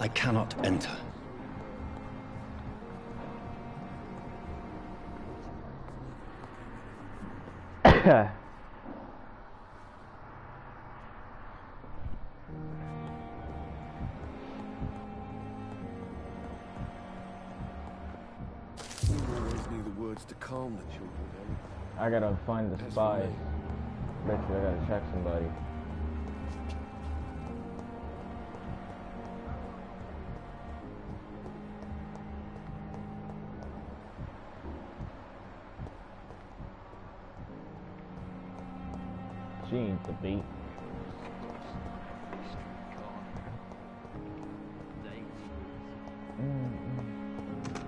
I cannot enter. To calm the children, I gotta find the spy. Bet you I gotta check somebody. She ain't the beat.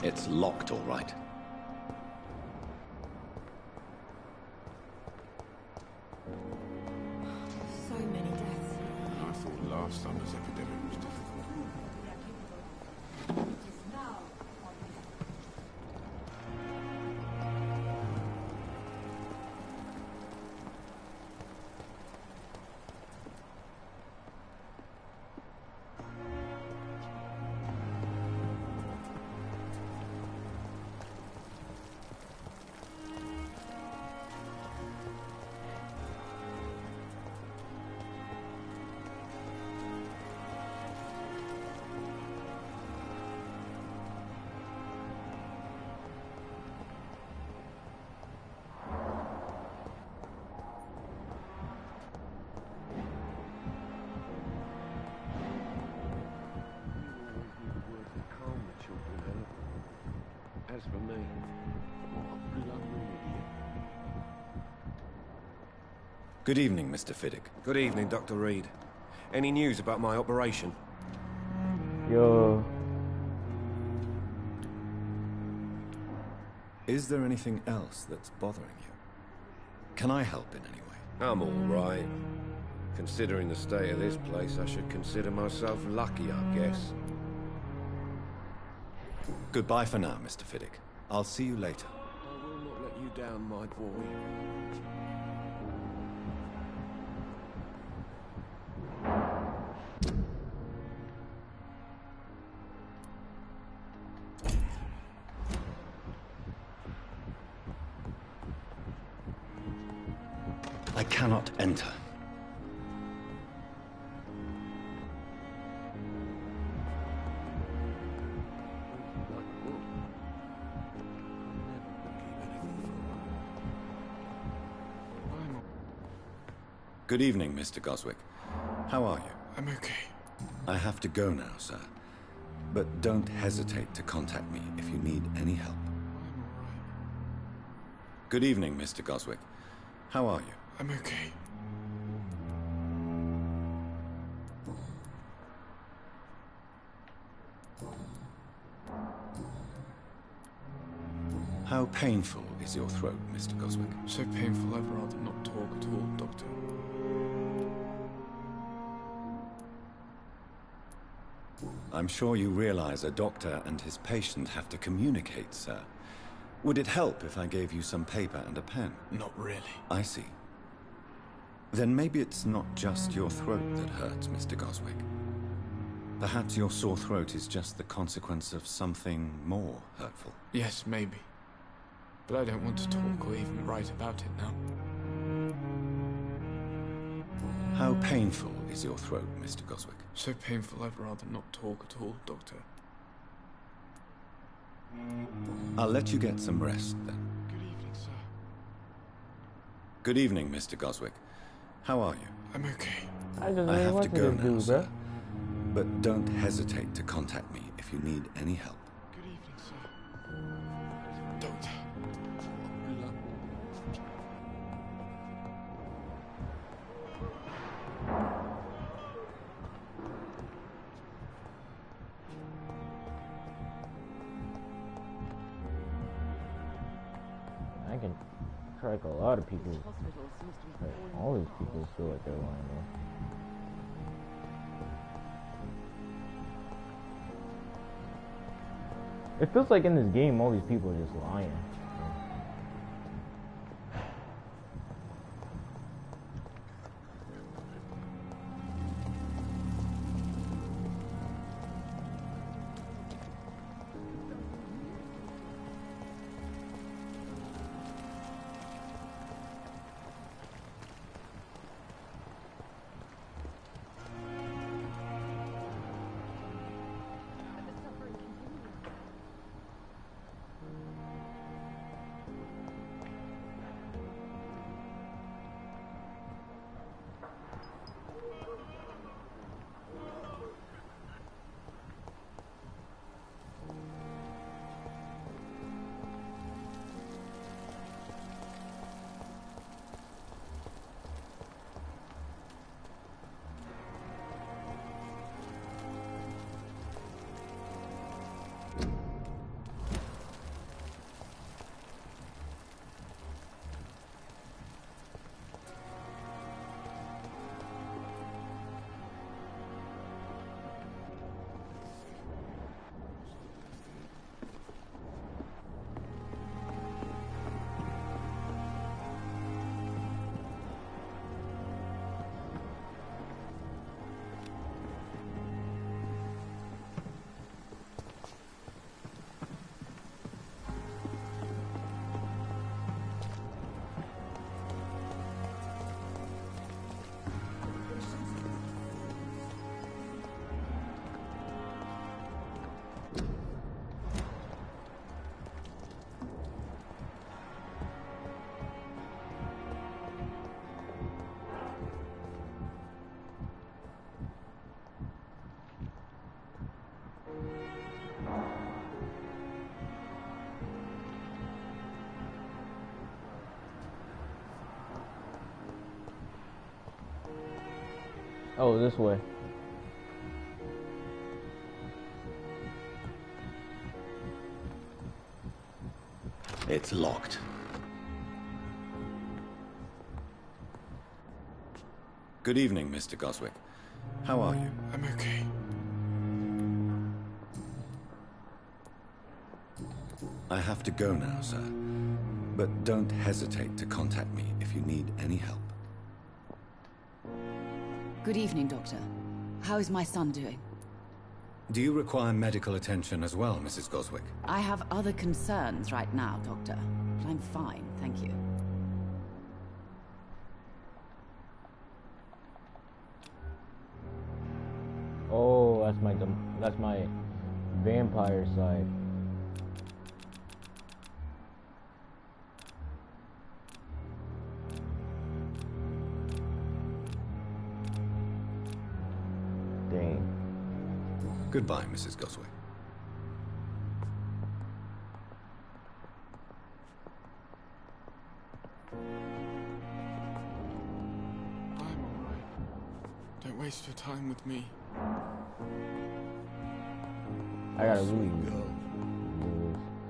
It's locked, all right. Last summer's epidemic was difficult. As for me, what a blooming idiot. Good evening, Mr. Fiddick. Good evening, Dr. Reed. Any news about my operation? Yo. Is there anything else that's bothering you? Can I help in any way? I'm all right. Considering the state of this place, I should consider myself lucky, I guess. Goodbye for now, Mr. Fiddick. I'll see you later. I will not let you down, my boy. I cannot enter. Good evening, Mr. Goswick. How are you? I'm okay. I have to go now, sir. But don't hesitate to contact me if you need any help. I'm all right. Good evening, Mr. Goswick. How are you? I'm okay. How painful is your throat, Mr. Goswick? So painful I'd rather not talk at all, Doctor. I'm sure you realize a doctor and his patient have to communicate, sir. Would it help if I gave you some paper and a pen? Not really. I see. Then maybe it's not just your throat that hurts, Mr. Goswick. Perhaps your sore throat is just the consequence of something more hurtful. Yes, maybe. But I don't want to talk or even write about it now. How painful is your throat, Mr. Goswick? So painful I'd rather not talk at all, Doctor. I'll let you get some rest, then. Good evening, sir. Good evening, Mr. Goswick. How are you? I'm okay. I have to go now, sir. But don't hesitate to contact me if you need any help. Good evening, sir. Doctor. I can track a lot of people. All these people feel like they're lying though. It feels like in this game all these people are just lying. Oh, this way. It's locked. Good evening, Mr. Goswick. How are you? I'm okay. I have to go now, sir. But don't hesitate to contact me if you need any help. Good evening, Doctor. How is my son doing? Do you require medical attention as well, Mrs. Goswick? I have other concerns right now, Doctor. But I'm fine, thank you. Oh, that's my vampire side. Dang. Goodbye, Mrs. Goswick. I'm alright. Don't waste your time with me. I gotta Sweet really girl. do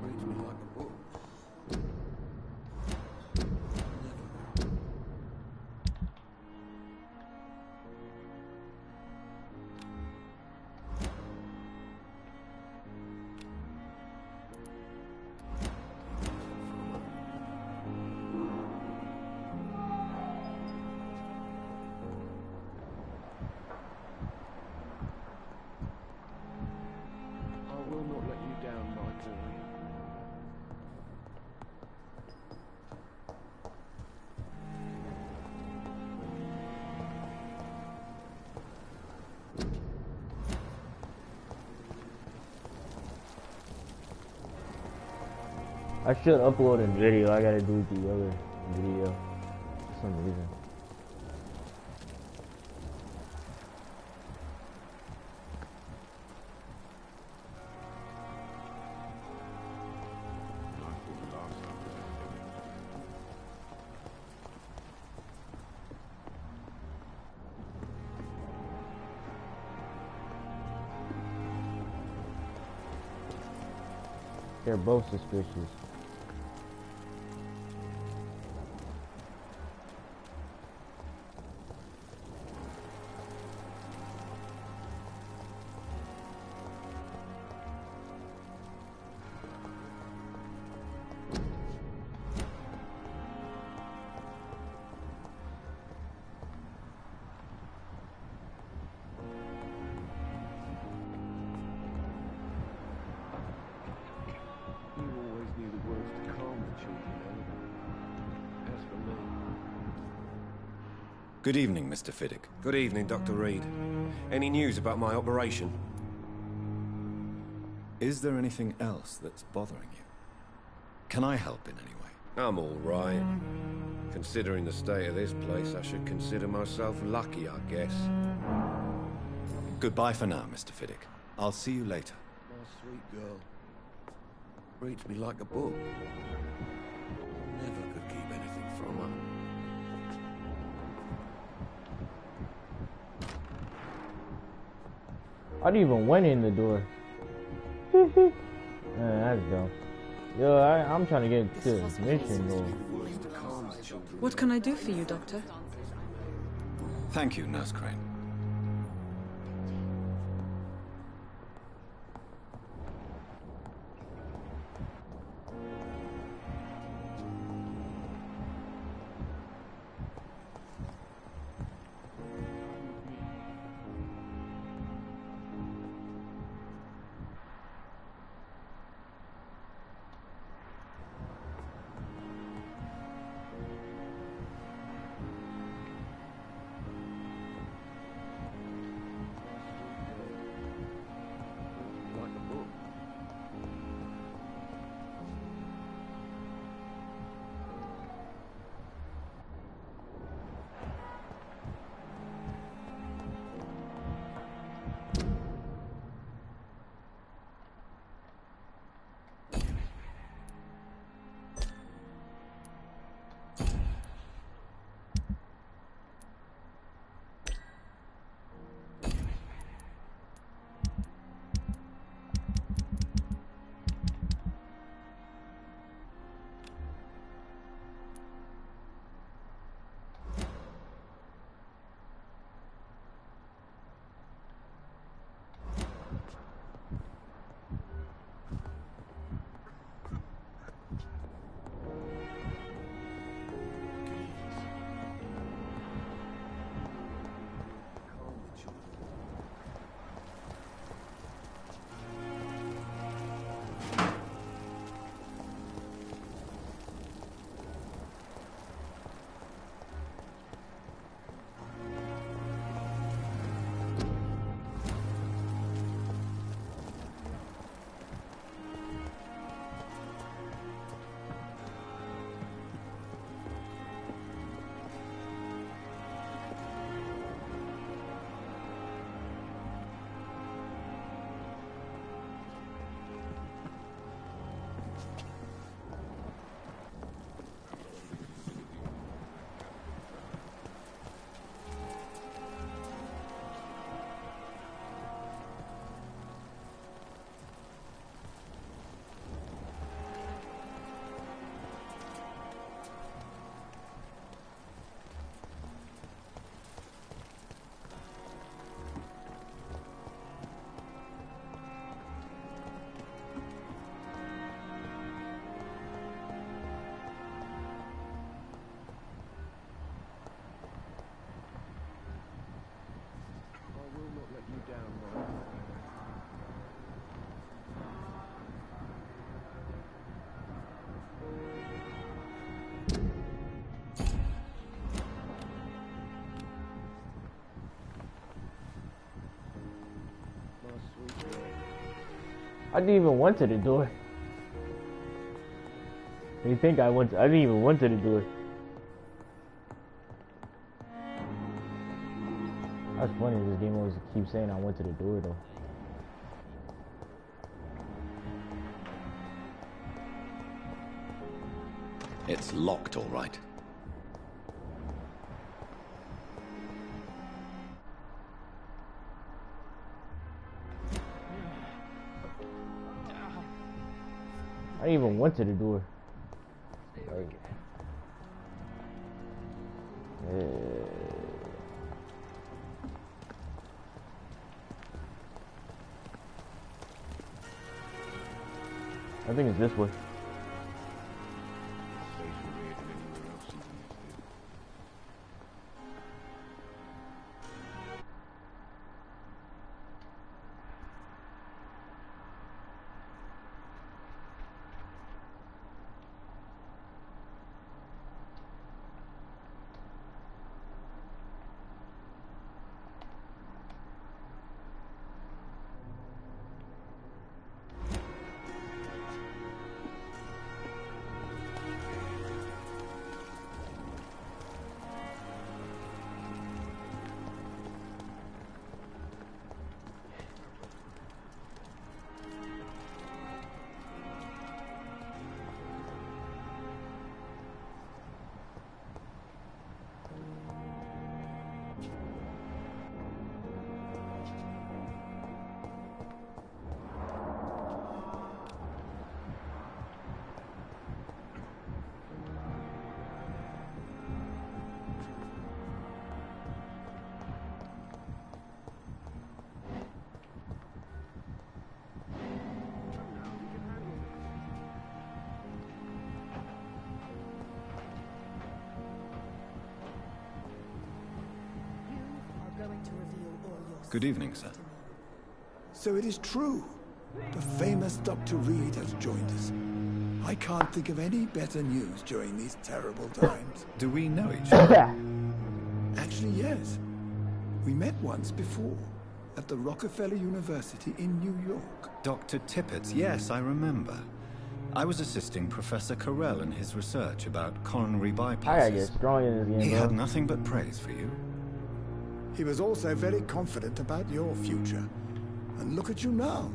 Reads me like a book. I will not let you down, my boy. I should upload a video. I gotta do the other video for some reason. They're both suspicious. You always knew the words to calm the children, Ellen. As for me... Good evening, Mr. Fiddick. Good evening, Dr. Reed. Any news about my operation? Is there anything else that's bothering you? Can I help in any way? I'm all right. Considering the state of this place, I should consider myself lucky, I guess. Goodbye for now, Mr. Fiddick. I'll see you later. My sweet girl. Reads me like a book. Never could keep anything from her. I didn't even went in the door. Man, that's dumb. Yo, I'm trying to get to this mission goal. What can I do for you, Doctor? Thank you, Nurse Crane. I didn't even want to do it. You think I went? I didn't even want to do it. That's funny. This game always keeps saying I wanted to do it though. It's locked, all right. I didn't even want to do it. I think it's this way. Good evening, sir. So it is true. The famous Dr. Reed has joined us. I can't think of any better news during these terrible times. Do we know each other? Actually, yes. We met once before, at the Rockefeller University in New York. Dr. Tippett, yes, I remember. I was assisting Professor Carell in his research about coronary bypasses. I gotta get strong in this game, He bro. had nothing but praise for you. He was also very confident about your future. And look at you now.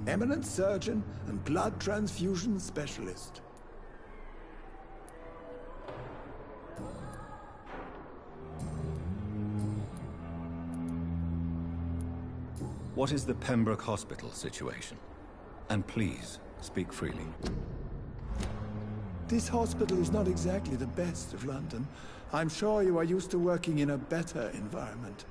Eminent surgeon and blood transfusion specialist. What is the Pembroke Hospital situation? And please, speak freely. This hospital is not exactly the best of London. I'm sure you are used to working in a better environment.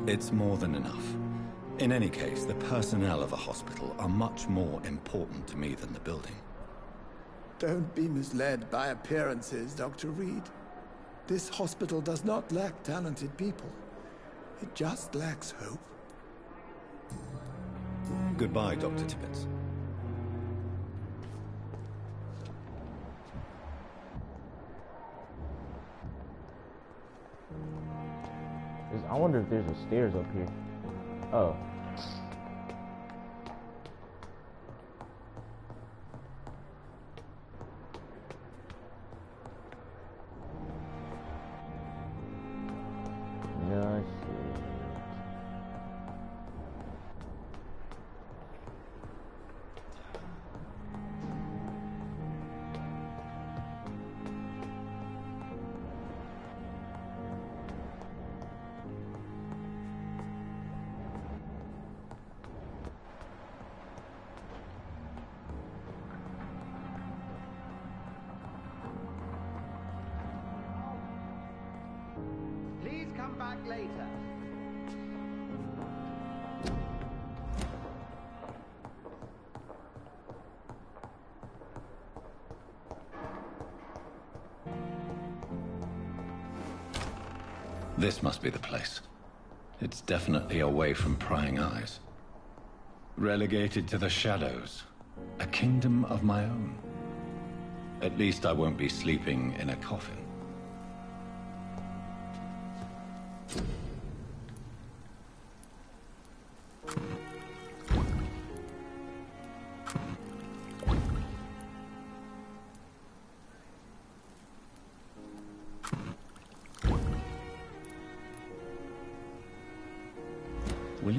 It's more than enough. In any case, the personnel of a hospital are much more important to me than the building. Don't be misled by appearances, Dr. Reed. This hospital does not lack talented people. It just lacks hope. Goodbye, Dr. Tippett. I wonder if there's a stairs up here. Oh. No shit. Please come back later. This must be the place. It's definitely away from prying eyes. Relegated to the shadows. A kingdom of my own. At least I won't be sleeping in a coffin.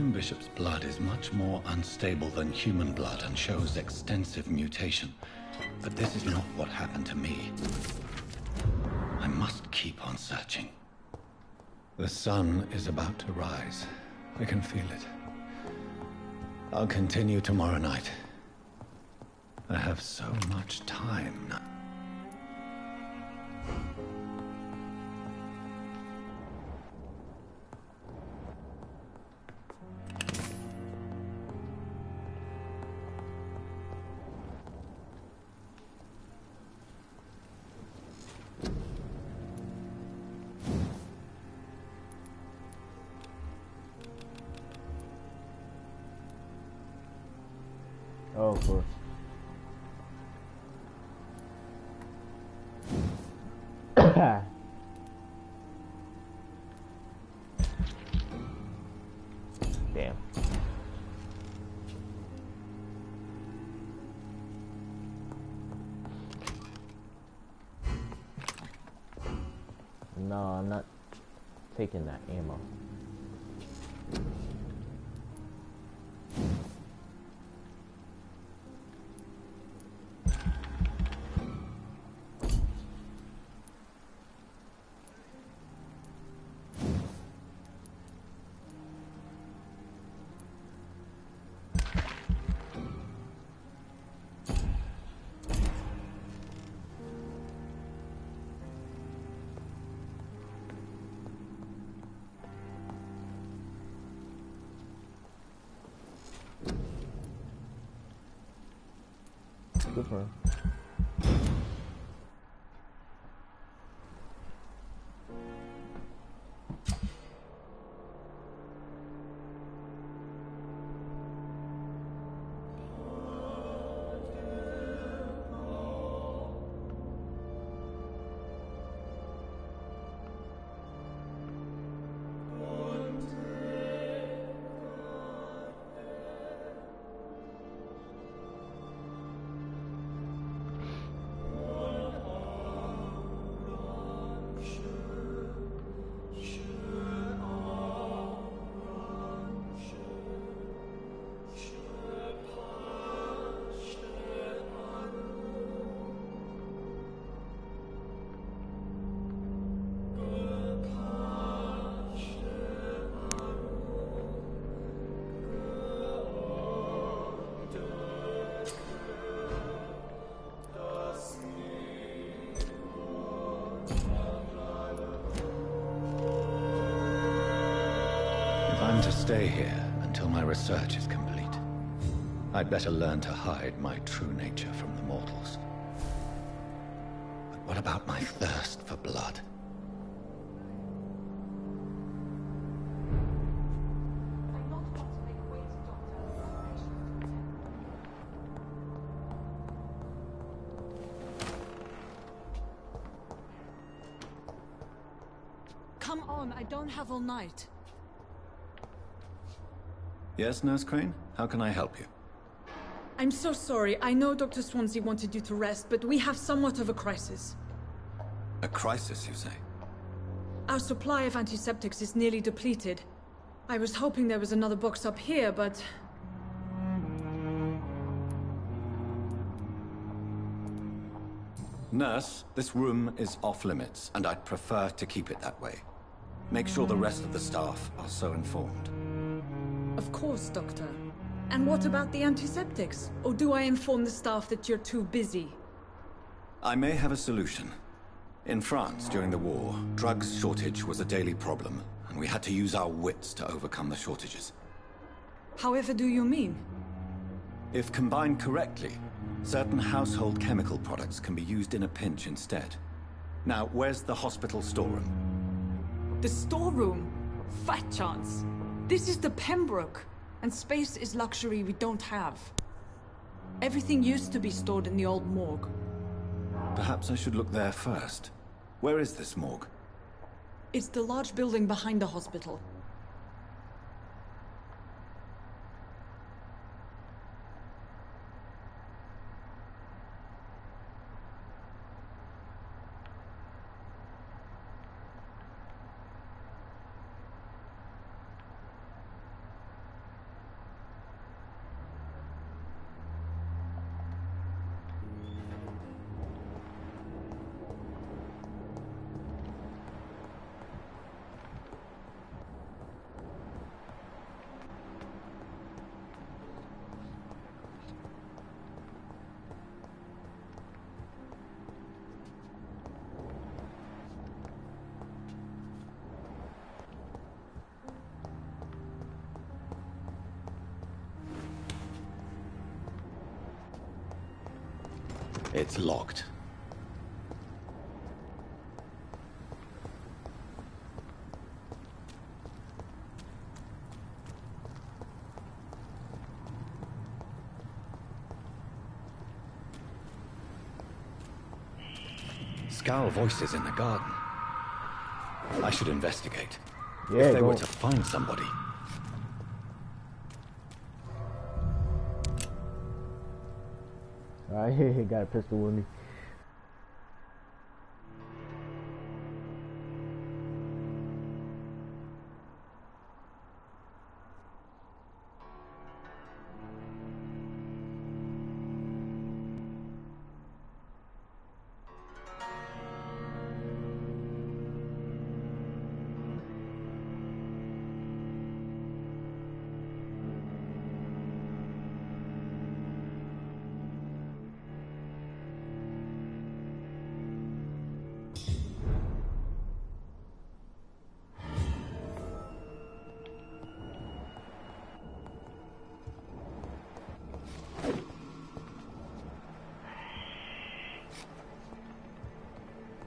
William Bishop's blood is much more unstable than human blood and shows extensive mutation. But this is not what happened to me. I must keep on searching. The sun is about to rise. I can feel it. I'll continue tomorrow night. I have so much time now. Oh, of course. Damn. No, I'm not taking that ammo. Good for her. I'm to stay here until my research is complete. I'd better learn to hide my true nature from the mortals. But what about my thirst for blood? Come on, I don't have all night. Yes, Nurse Crane? How can I help you? I'm so sorry. I know Dr. Swansea wanted you to rest, but we have somewhat of a crisis. A crisis, you say? Our supply of antiseptics is nearly depleted. I was hoping there was another box up here, but... Nurse, this room is off limits, and I'd prefer to keep it that way. Make sure the rest of the staff are so informed. Of course, Doctor. And what about the antiseptics? Or do I inform the staff that you're too busy? I may have a solution. In France, during the war, drugs shortage was a daily problem, and we had to use our wits to overcome the shortages. However do you mean? If combined correctly, certain household chemical products can be used in a pinch instead. Now, where's the hospital storeroom? The storeroom? Fat chance. This is the Pembroke, and space is luxury we don't have. Everything used to be stored in the old morgue. Perhaps I should look there first. Where is this morgue? It's the large building behind the hospital. It's locked. Scowl voices in the garden. I should investigate. Yeah, if they go. were to find somebody. Alright, got a pistol with me.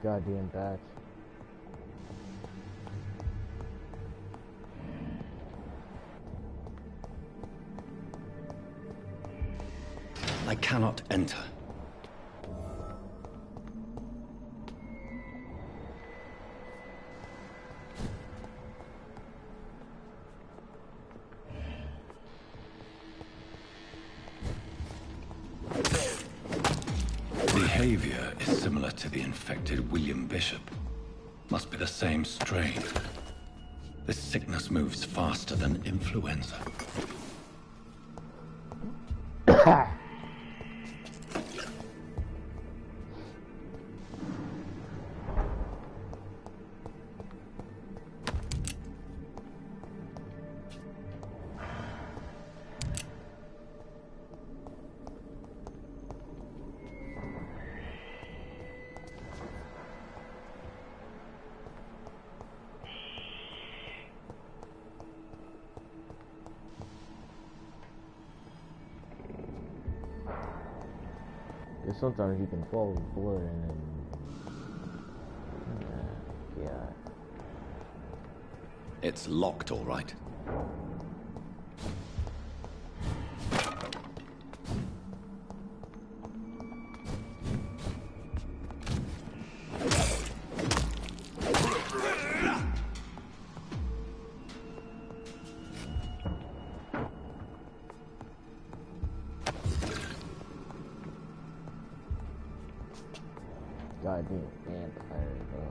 Goddamn bats. I cannot enter. Behavior is similar to the infected William Bishop. Must be the same strain. This sickness moves faster than influenza. Because sometimes you can fall with blood and then... yeah. It's locked, all right. Goddamn vampire, bro.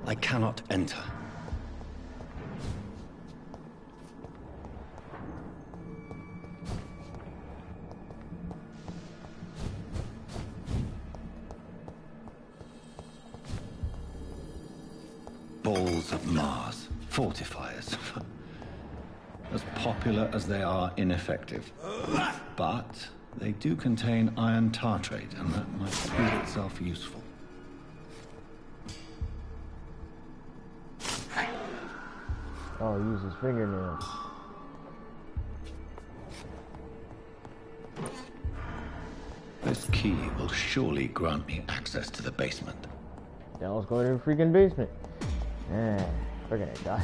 I cannot enter. Balls of Mars, fortifiers. As popular as they are ineffective. But they do contain iron tartrate, and that might prove itself useful. Oh, use his fingernails. This key will surely grant me access to the basement. Now let's go to the freaking basement. We're gonna die.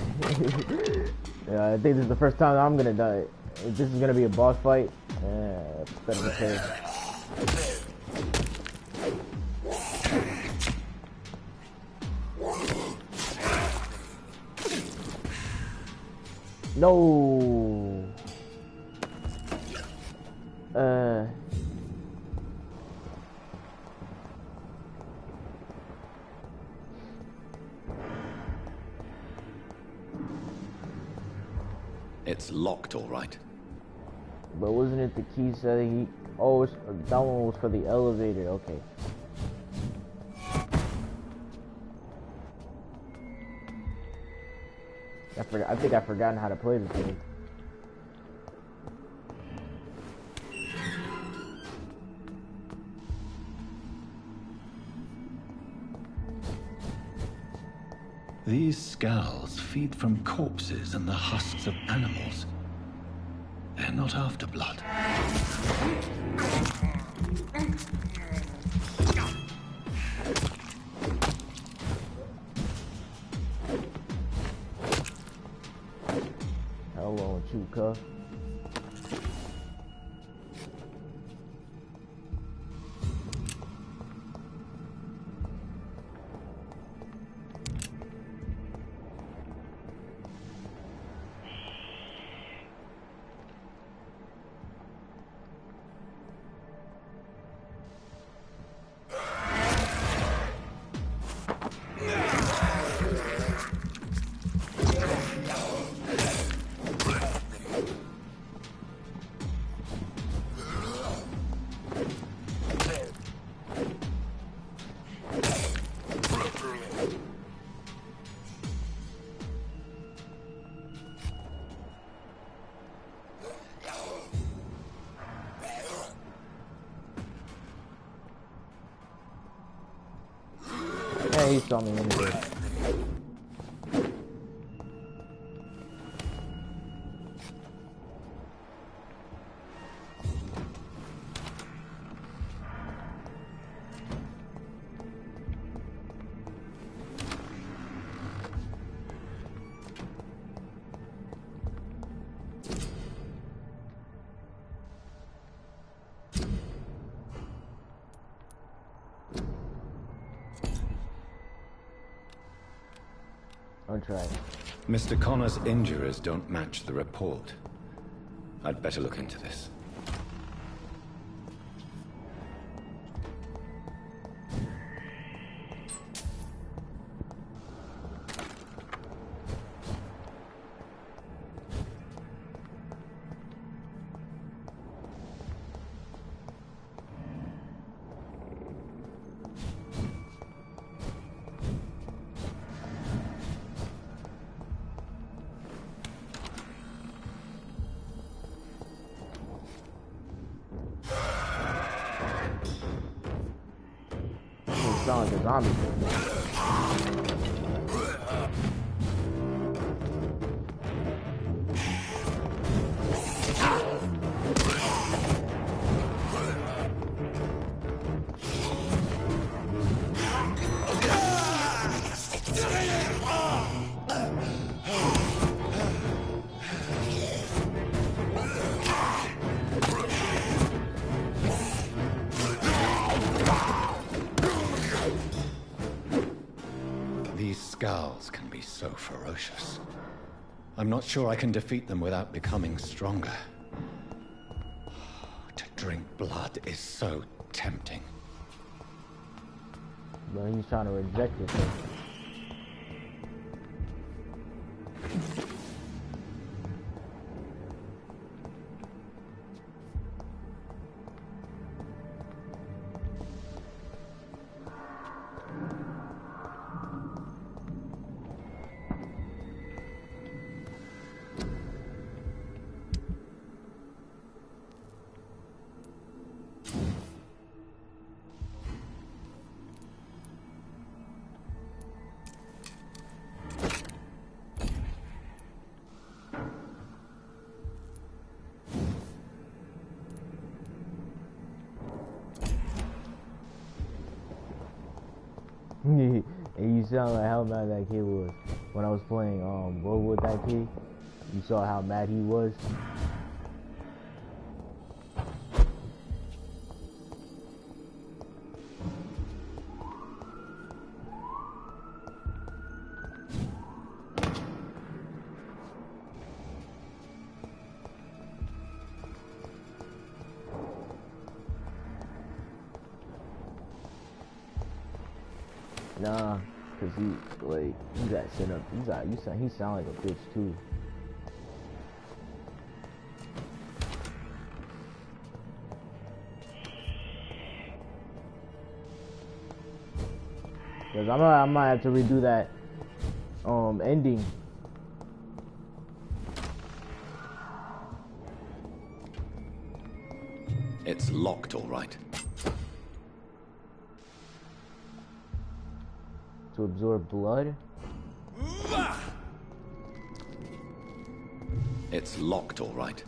Yeah, I think this is the first time I'm gonna die. If this is gonna be a boss fight, better be safe. No. It's locked, all right. But wasn't it the key said he... Oh, that one was for the elevator. Okay. I think I've forgotten how to play this game. These skulls feed from corpses and the husks of animals. They're not after blood. Hello, you, cuff. Yeah, he saw me anyway. I'll try. Mr. Connor's injuries don't match the report. I'd better look into this. Sound like a zombie. Skulls can be so ferocious. I'm not sure I can defeat them without becoming stronger. To drink blood is so tempting. But he's trying to reject it. Though. And you sound like how mad that kid was when I was playing Roll with that kid. You saw how mad he was. Nah, cause he got sent up. He sound like a bitch too. Because I might have to redo that ending. It's locked, all right. To absorb blood? It's locked, all right.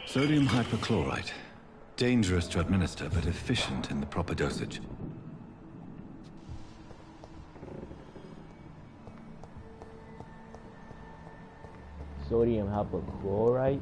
Sodium hypochlorite. Dangerous to administer, but efficient in the proper dosage. Sodium hypochlorite?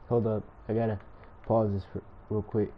Hold up, I gotta pause this real quick.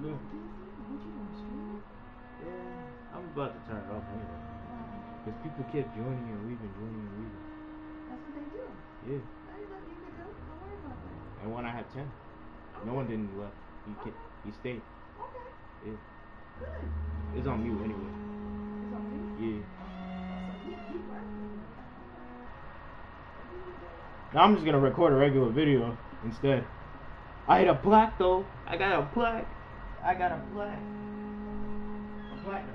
doing? Yeah, I'm about to turn it off anyway. Because people kept joining and leaving, joining and leaving. That's what they do. Yeah. That ain't nothing you can do. Don't worry about that. And when I had 10, no one didn't left. He stayed. Okay. Yeah. Good. It's on mute anyway. It's on mute? Yeah. So he working. Now I'm just gonna record a regular video instead. I hit a plaque though. I got a plaque. A platinum.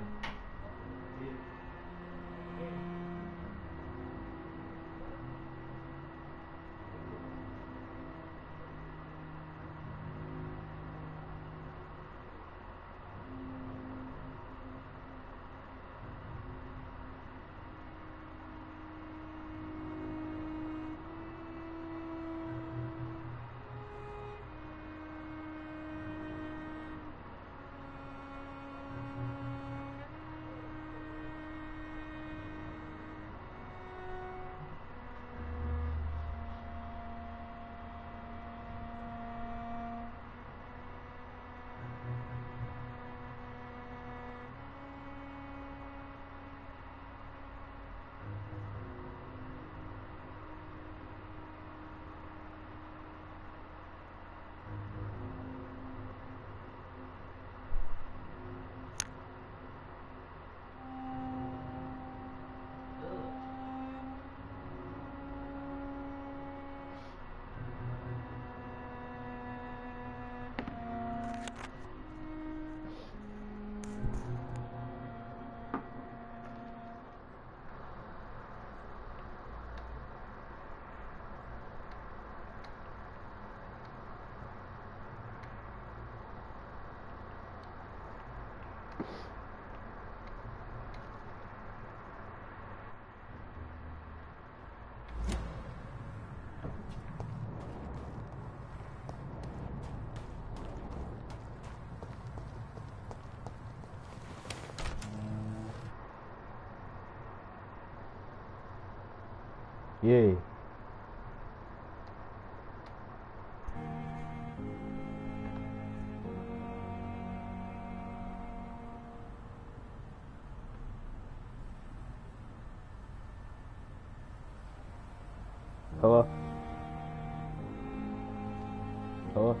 Yeah. Hello? Hello?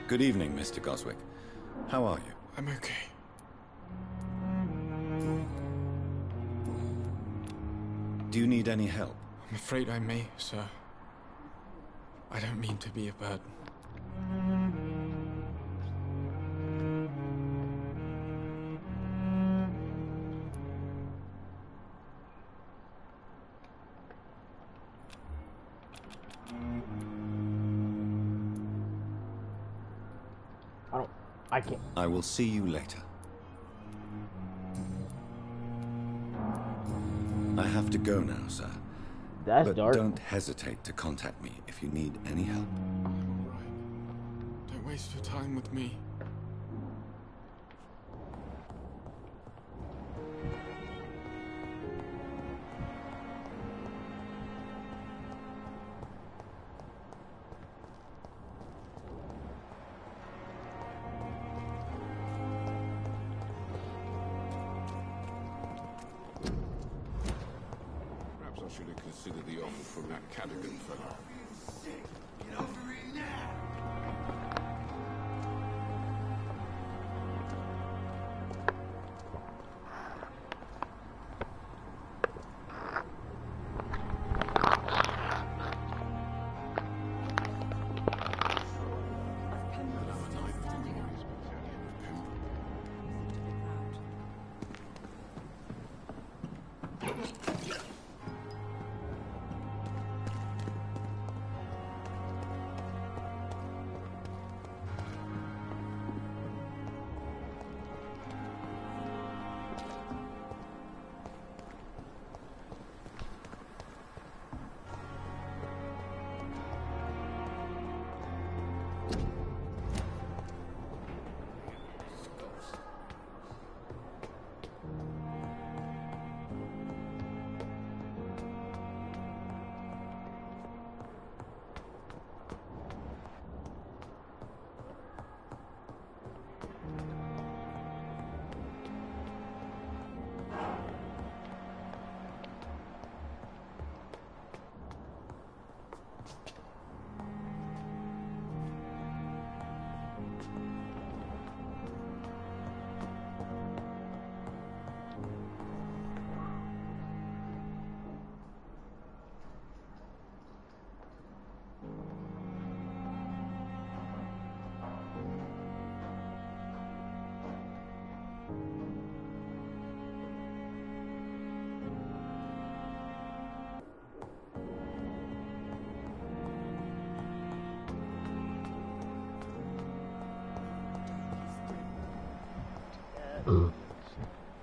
Good evening, Mr. Goswick. How are you? I'm okay. Do you need any help? I'm afraid I may, sir. I don't mean to be a burden. I can't. I will see you later. I have to go now, sir. That's But dark. don't hesitate to contact me if you need any help. I'm alright. Don't waste your time with me. Perhaps I should have considered the offer from that Cadigan fellow. Get over it now!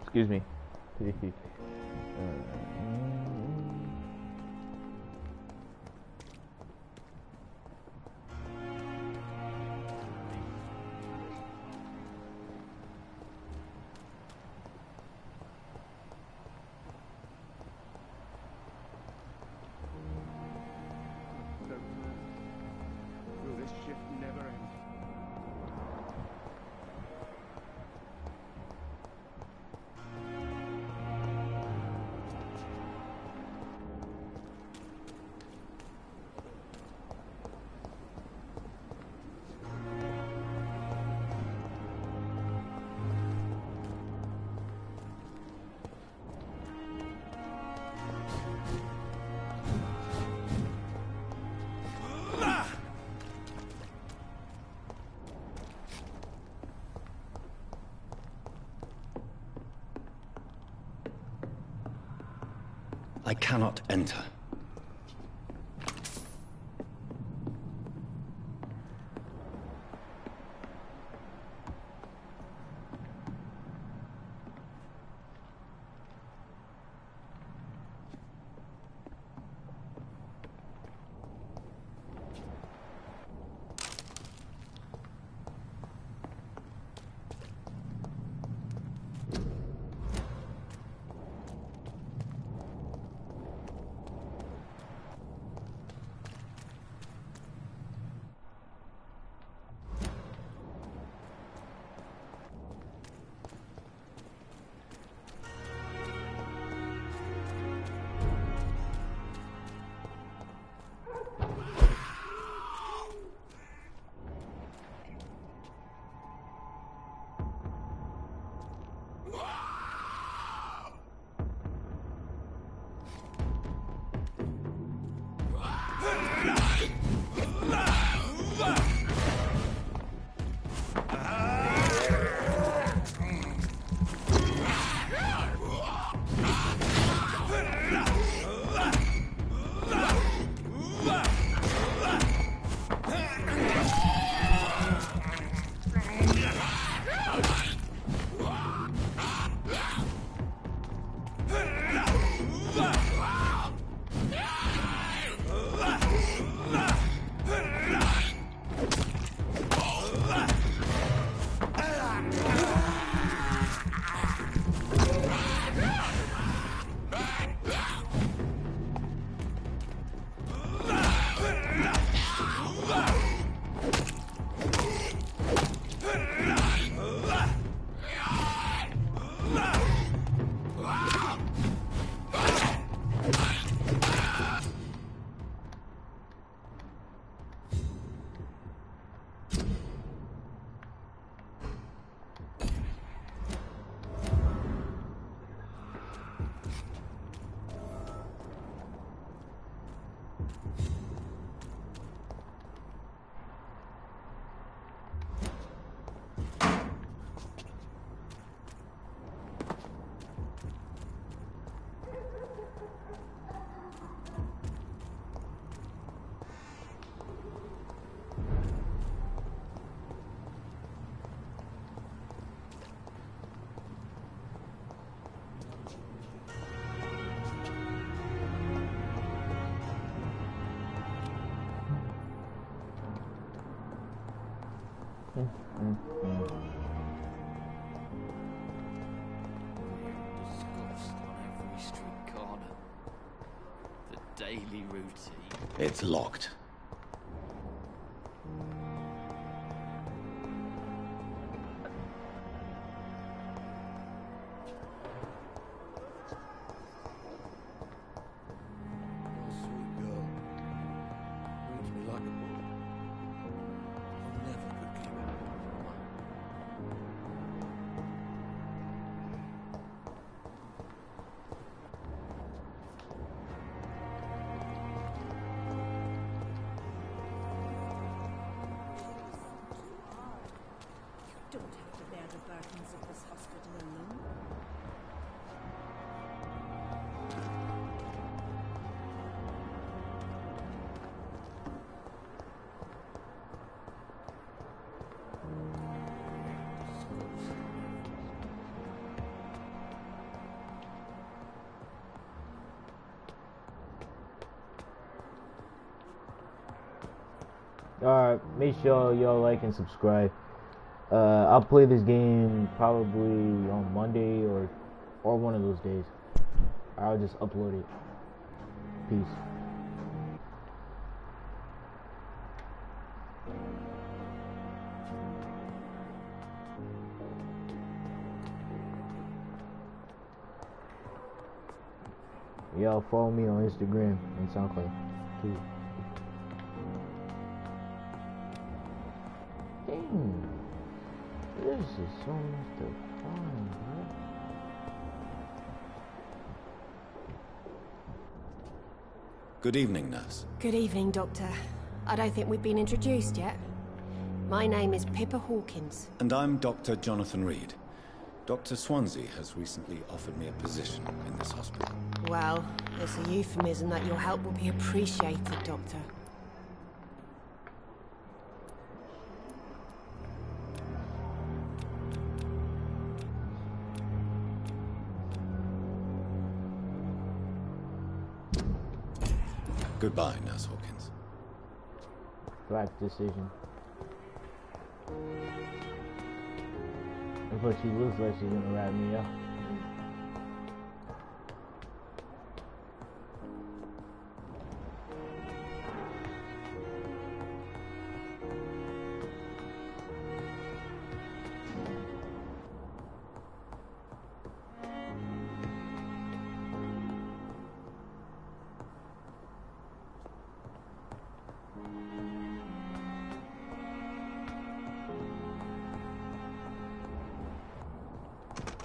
Excuse me. Will this shift never end? I cannot enter. Discussed on every street corner. The daily routine. It's locked. Oh, sweet girl. Reads me like a book. I never could keep it. Don't have to bear the burdens of this hospital alone. Alright, make sure y'all like and subscribe. I'll play this game probably on Monday or one of those days. I'll just upload it. Peace. Y'all follow me on Instagram and SoundCloud too. Dang. This is so much to find, bro. Good evening, nurse. Good evening, Doctor. I don't think we've been introduced yet. My name is Pippa Hawkins. And I'm Dr. Jonathan Reed. Dr. Swansea has recently offered me a position in this hospital. Well, it's a euphemism that your help will be appreciated, Doctor. Goodbye, Nurse Hawkins. Black decision. But she looks like she's gonna wrap me up.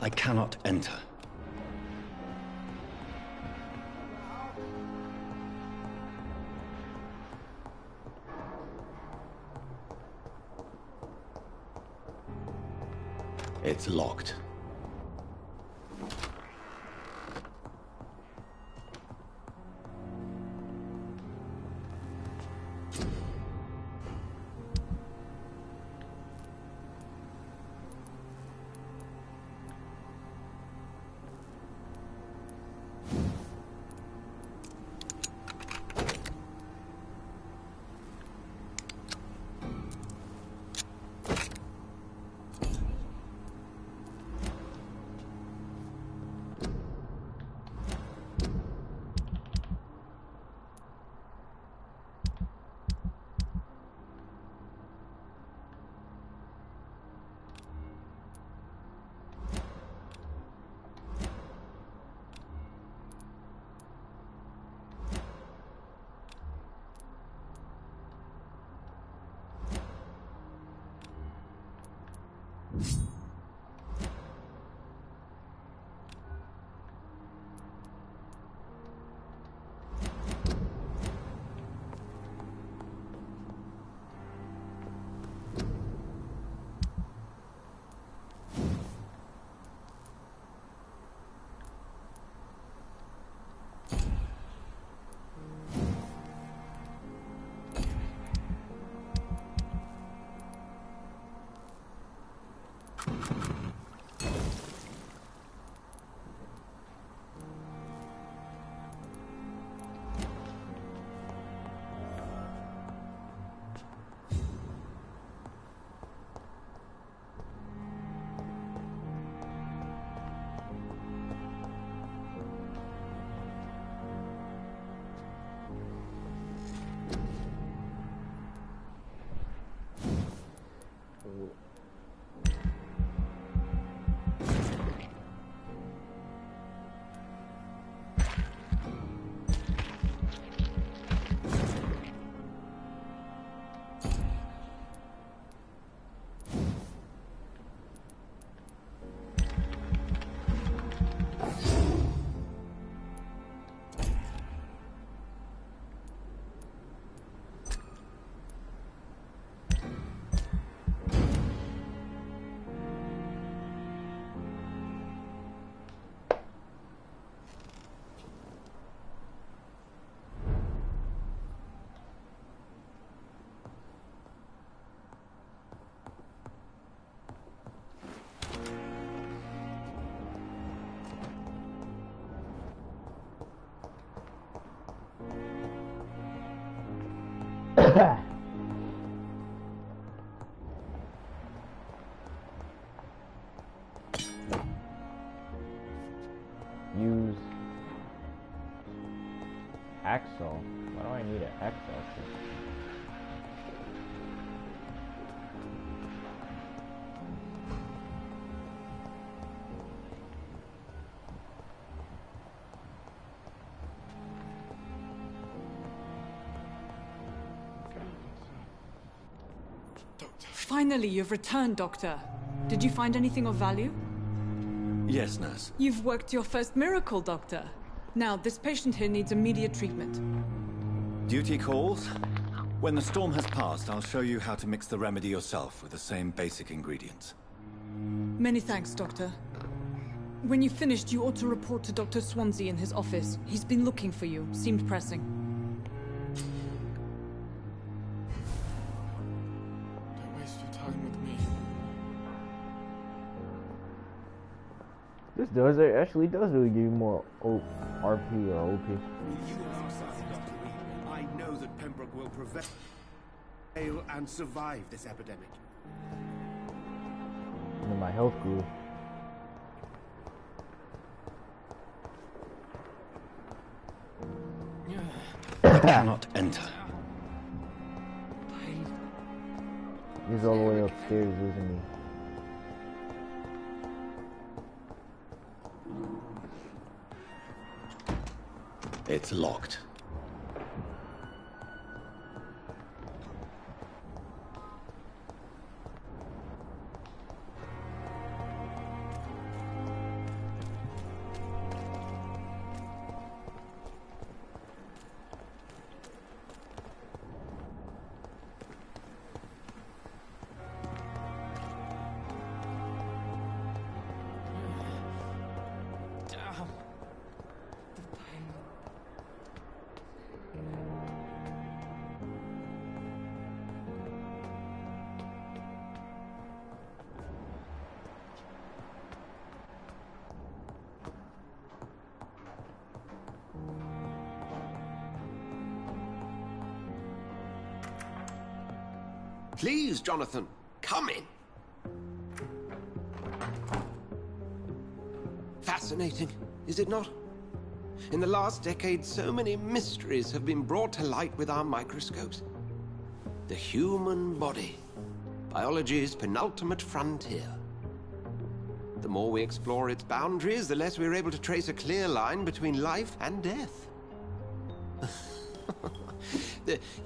I cannot enter. It's locked. Use Axel. Why do I need an Axel? Finally, you've returned, Doctor. Did you find anything of value? Yes, nurse. You've worked your first miracle, Doctor. Now, this patient here needs immediate treatment. Duty calls. When the storm has passed, I'll show you how to mix the remedy yourself with the same basic ingredients. Many thanks, Doctor. When you've finished, you ought to report to Dr. Swansea in his office. He's been looking for you. Seemed pressing. Don't waste your time with me. This actually does really give you more RP or OP. I know that Pembroke will prevail and survive this epidemic. And then my health grew. I cannot enter. He's all the way upstairs, isn't he? It's locked. Please, Jonathan, come in. Fascinating, is it not? In the last decade, so many mysteries have been brought to light with our microscopes. The human body, biology's penultimate frontier. The more we explore its boundaries, the less we're able to trace a clear line between life and death.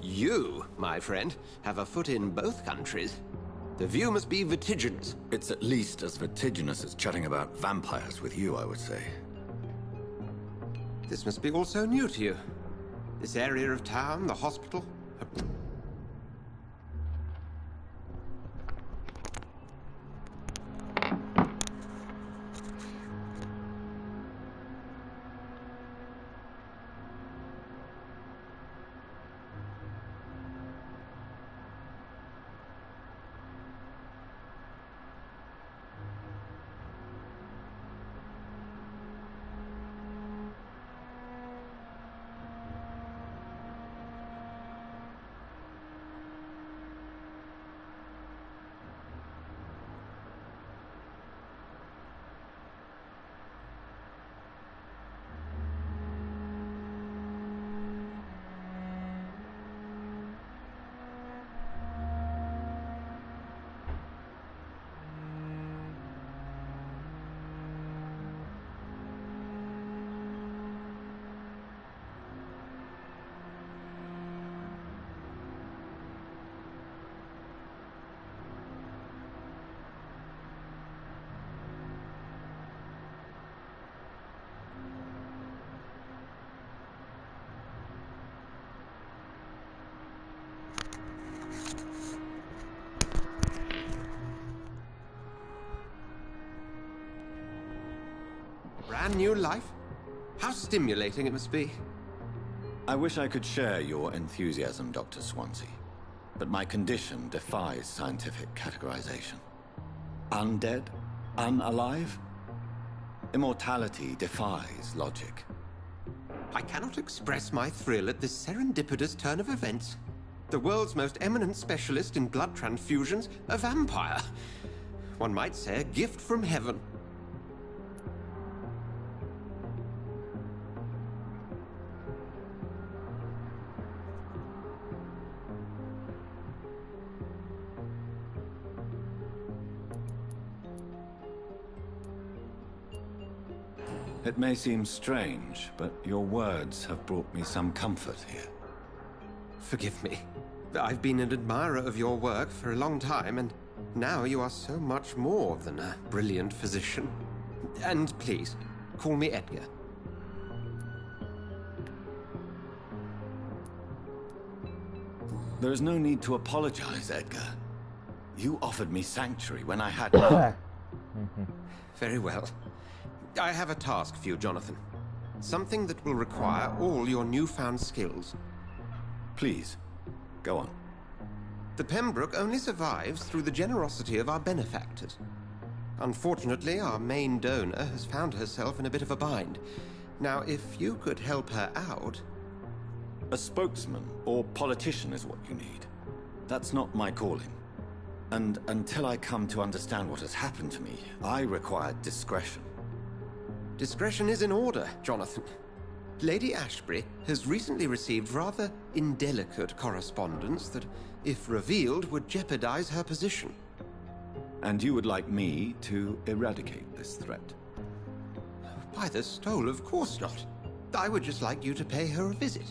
You, my friend, have a foot in both countries. The view must be vertiginous. It's at least as vertiginous as chatting about vampires with you, I would say. This must be all so new to you. This area of town, the hospital. Brand new life? How stimulating it must be. I wish I could share your enthusiasm, Dr. Swansea. But my condition defies scientific categorization. Undead? Unalive? Immortality defies logic. I cannot express my thrill at this serendipitous turn of events. The world's most eminent specialist in blood transfusions, a vampire. One might say a gift from heaven. It may seem strange, but your words have brought me some comfort here. Forgive me. I've been an admirer of your work for a long time, and now you are so much more than a brilliant physician. And please, call me Edgar. There is no need to apologize, Edgar. You offered me sanctuary when I had none. Very well. I have a task for you, Jonathan. Something that will require all your newfound skills. Please, go on. The Pembroke only survives through the generosity of our benefactors. Unfortunately, our main donor has found herself in a bit of a bind. Now, if you could help her out... A spokesman or politician is what you need. That's not my calling. And until I come to understand what has happened to me, I require discretion. Discretion is in order, Jonathan. Lady Ashbury has recently received rather indelicate correspondence that, if revealed, would jeopardize her position. And you would like me to eradicate this threat? By the stole, of course not. I would just like you to pay her a visit.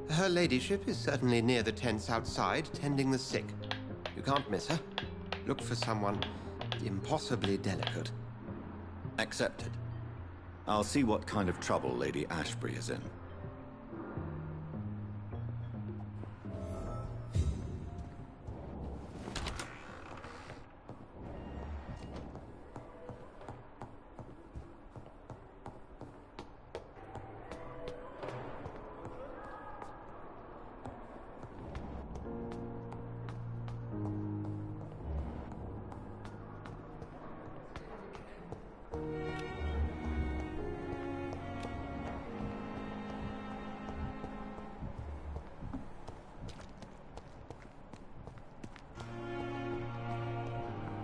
Her ladyship is certainly near the tents outside, tending the sick. You can't miss her. Look for someone impossibly delicate. Accepted. I'll see what kind of trouble Lady Ashbury is in.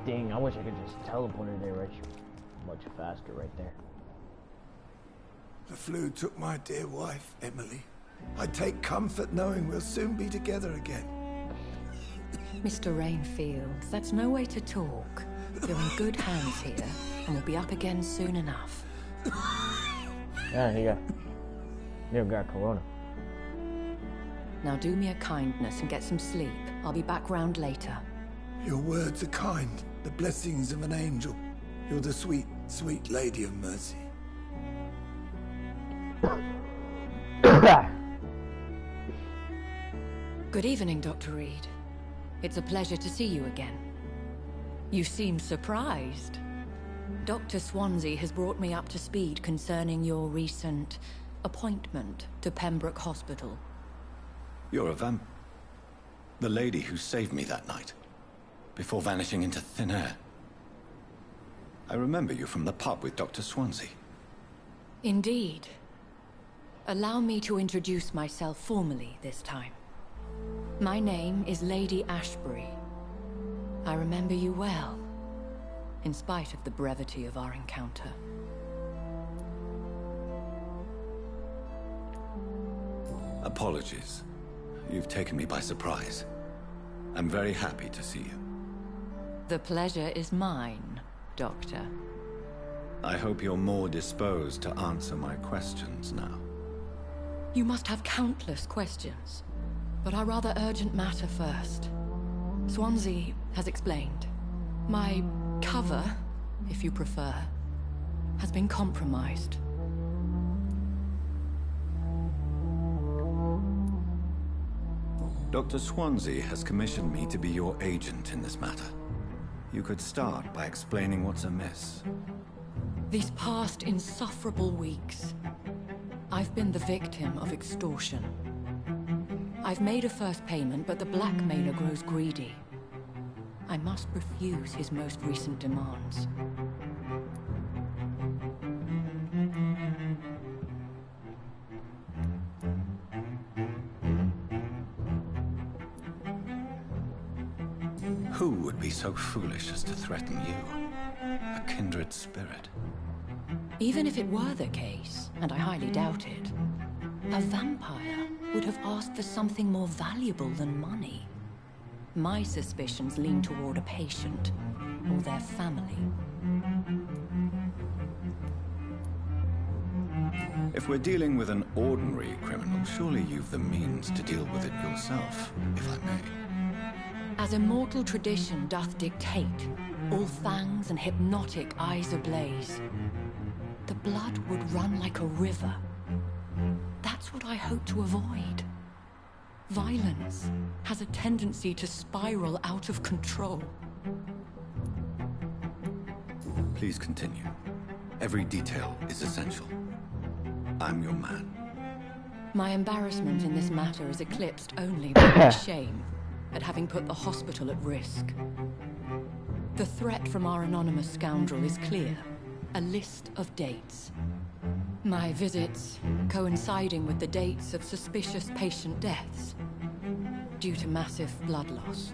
Dang, I wish I could just teleport her there much faster right there. The flu took my dear wife, Emily. I take comfort knowing we'll soon be together again. Mr. Rainfield, that's no way to talk. You're in good hands here, and we'll be up again soon enough. Yeah, he got corona. Now do me a kindness and get some sleep. I'll be back round later. Your words are kind, the blessings of an angel. You're the sweet, sweet lady of mercy. Good evening, Dr. Reed. It's a pleasure to see you again. You seem surprised. Dr. Swansea has brought me up to speed concerning your recent appointment to Pembroke Hospital. You're a the lady who saved me that night, before vanishing into thin air. I remember you from the pub with Dr. Swansea. Indeed. Allow me to introduce myself formally this time. My name is Lady Ashbury. I remember you well, in spite of the brevity of our encounter. Apologies. You've taken me by surprise. I'm very happy to see you. The pleasure is mine, Doctor. I hope you're more disposed to answer my questions now. You must have countless questions, but our rather urgent matter first. Swansea has explained. My cover, if you prefer, has been compromised. Dr. Swansea has commissioned me to be your agent in this matter. You could start by explaining what's amiss. These past insufferable weeks, I've been the victim of extortion. I've made a first payment, but the blackmailer grows greedy. I must refuse his most recent demands. so foolish as to threaten you, a kindred spirit. Even if it were the case, and I highly doubt it, a vampire would have asked for something more valuable than money. My suspicions lean toward a patient, or their family. If we're dealing with an ordinary criminal, surely you've the means to deal with it yourself, if I may. As immortal tradition doth dictate, all fangs and hypnotic eyes ablaze, the blood would run like a river. That's what I hope to avoid. Violence has a tendency to spiral out of control. Please continue. Every detail is essential. I'm your man. My embarrassment in this matter is eclipsed only by my shame at having put the hospital at risk. The threat from our anonymous scoundrel is clear. A list of dates. My visits coinciding with the dates of suspicious patient deaths due to massive blood loss.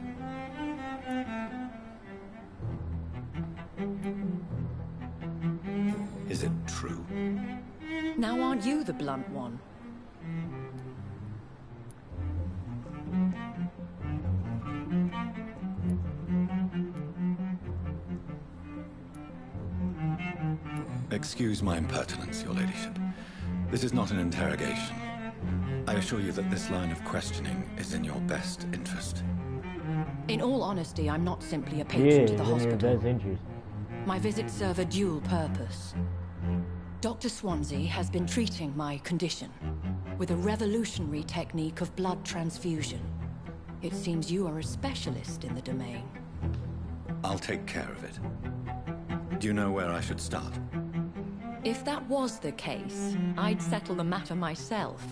Is it true? Now aren't you the blunt one? Excuse my impertinence, your ladyship. This is not an interrogation. I assure you that this line of questioning is in your best interest. In all honesty, I'm not simply a patient to the hospital. Best interest. My visits serve a dual purpose. Dr. Swansea has been treating my condition with a revolutionary technique of blood transfusion. It seems you are a specialist in the domain. I'll take care of it. Do you know where I should start? If that was the case, I'd settle the matter myself.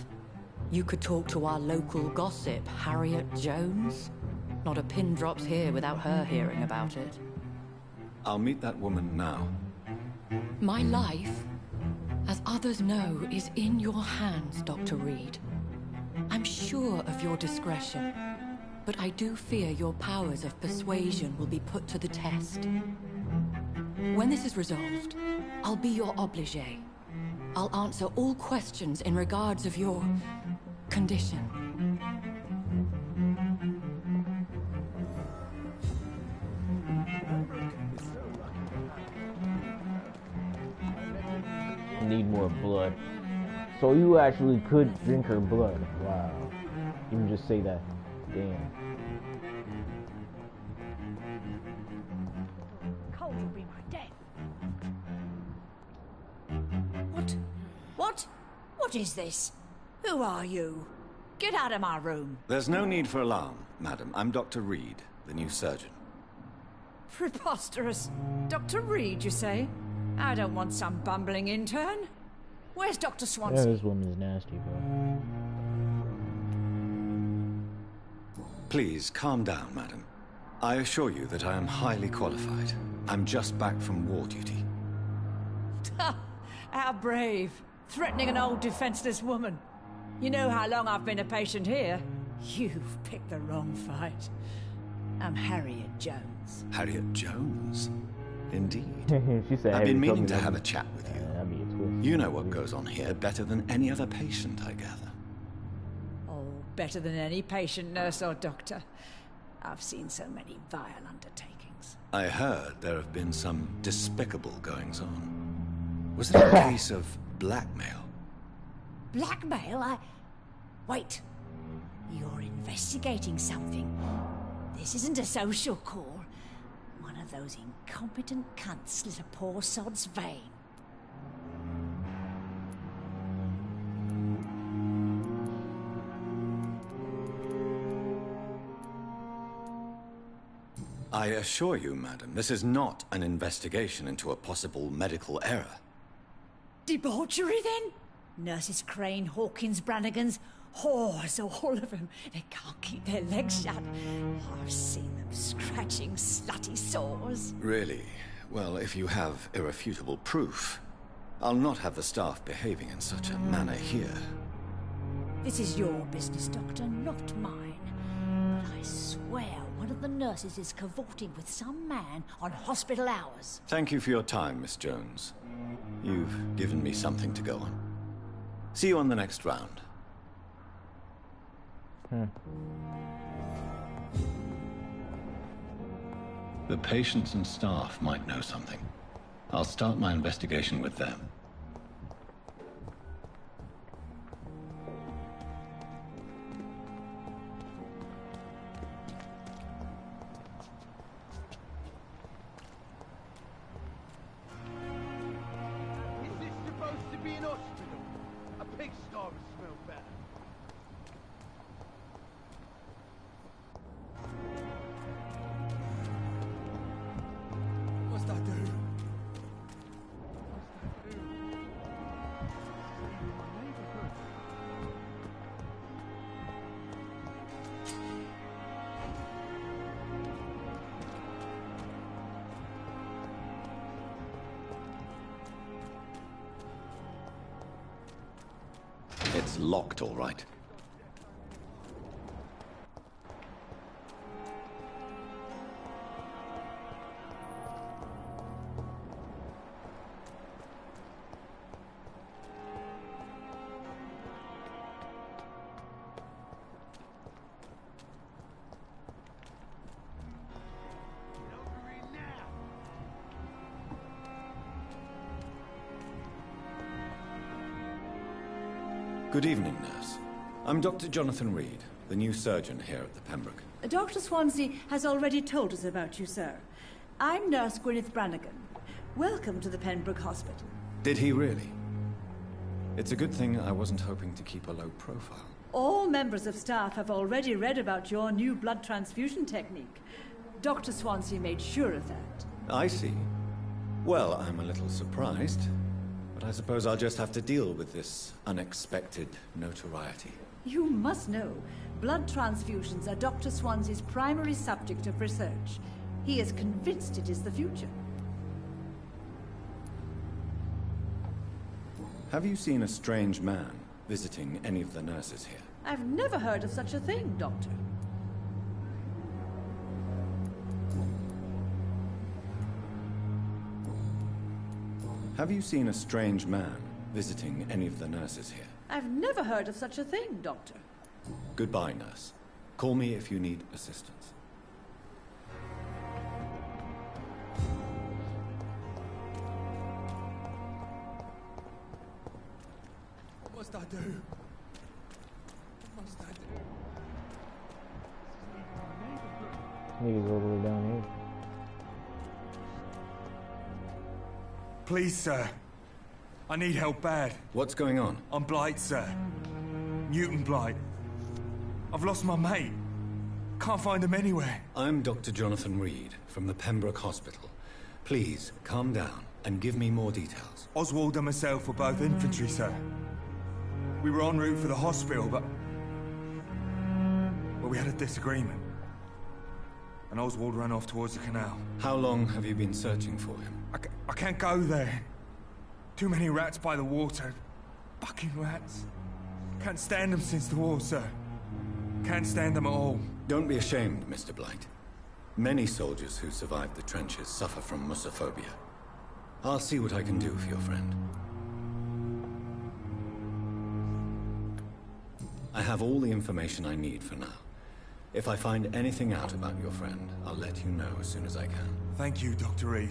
You could talk to our local gossip, Harriet Jones. Not a pin drops here without her hearing about it. I'll meet that woman now. My life, as others know, is in your hands, Dr. Reed. I'm sure of your discretion, but I do fear your powers of persuasion will be put to the test. When this is resolved, I'll be your obligé. I'll answer all questions in regards of your condition. Need more blood. So you actually could drink her blood. Wow. You can just say that. Damn. Cold will be my death. What? What is this? Who are you? Get out of my room. There's no need for alarm, madam. I'm Dr. Reed, the new surgeon. Preposterous. Dr. Reed, you say? I don't want some bumbling intern. Where's Dr. Swansea? Yeah, this woman's nasty, bro. Please, calm down, madam. I assure you that I am highly qualified. I'm just back from war duty. How brave. Threatening an old defenseless woman. You know how long I've been a patient here? You've picked the wrong fight. I'm Harriet Jones. Harriet Jones? Indeed. She said, I've been meaning to have a chat with you. That'd be a twist. You know what goes on here better than any other patient, I gather. Oh, better than any patient, nurse or doctor. I've seen so many vile undertakings. I heard there have been some despicable goings-on. Was it a case of blackmail? Blackmail? Wait. You're investigating something. This isn't a social call. One of those incompetent cunts slit a poor sod's vein. I assure you, madam, this is not an investigation into a possible medical error. Debauchery, then? Nurses Crane, Hawkins, Brannigans, whores, all of them. They can't keep their legs shut. I've seen them scratching slutty sores. Really? Well, if you have irrefutable proof, I'll not have the staff behaving in such a manner here. This is your business, Doctor, not mine. But I swear one one of the nurses is cavorting with some man on hospital hours. Thank you for your time, Miss Jones. You've given me something to go on. See you on the next round. The patients and staff might know something. I'll start my investigation with them. Is this supposed to be an hospital? A pigsty would smell better. What must I do? It's locked, all right. Good evening, nurse. I'm Dr. Jonathan Reed, the new surgeon here at the Pembroke. Dr. Swansea has already told us about you, sir. I'm Nurse Gwyneth Brannigan. Welcome to the Pembroke Hospital. Did he really? It's a good thing I wasn't hoping to keep a low profile. All members of staff have already read about your new blood transfusion technique. Dr. Swansea made sure of that. I see. Well, I'm a little surprised, but I suppose I'll just have to deal with this unexpected notoriety. You must know, blood transfusions are Dr. Swansea's primary subject of research. He is convinced it is the future. Have you seen a strange man visiting any of the nurses here? I've never heard of such a thing, Doctor. Have you seen a strange man visiting any of the nurses here? I've never heard of such a thing, Doctor. Goodbye, nurse. Call me if you need assistance. What must I do? What must I do? Niggas all the way down here. Please, sir. I need help bad. What's going on? I'm Blight, sir. Newton Blight. I've lost my mate. Can't find him anywhere. I'm Dr. Jonathan Reed from the Pembroke Hospital. Please, calm down and give me more details. Oswald and myself were both infantry, sir. We were en route for the hospital, but we had a disagreement. And Oswald ran off towards the canal. How long have you been searching for him? I can't go there. Too many rats by the water. Fucking rats. Can't stand them since the war, sir. Can't stand them at all. Don't be ashamed, Mr. Blight. Many soldiers who survived the trenches suffer from musophobia. I'll see what I can do for your friend. I have all the information I need for now. If I find anything out about your friend, I'll let you know as soon as I can. Thank you, Dr. Reed.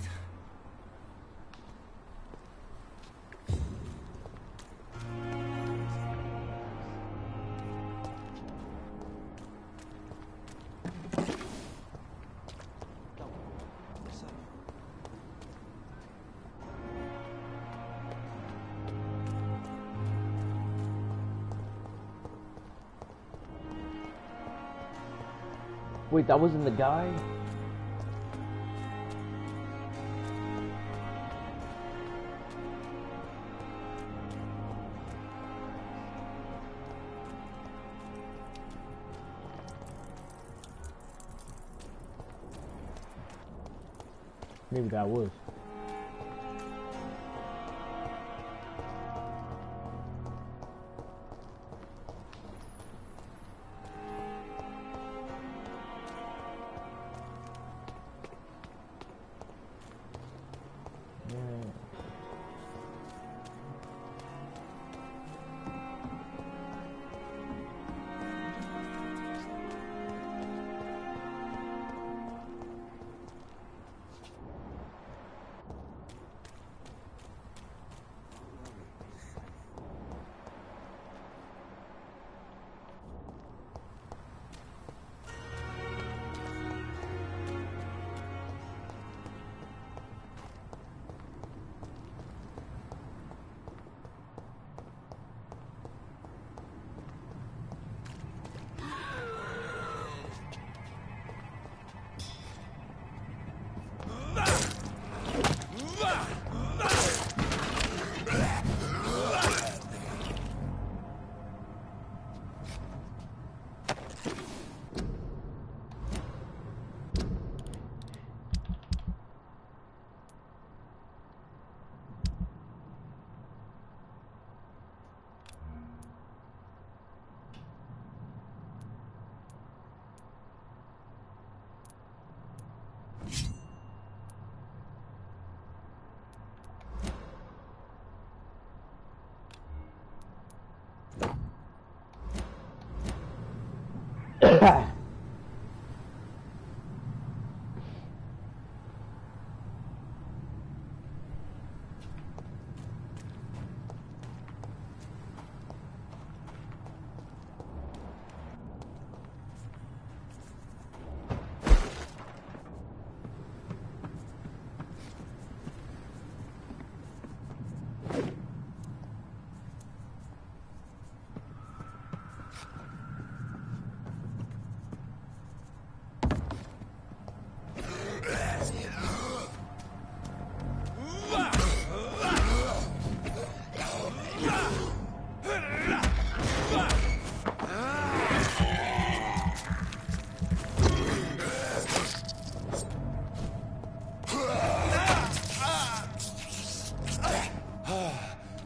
Wait, that wasn't the guy? Maybe that was.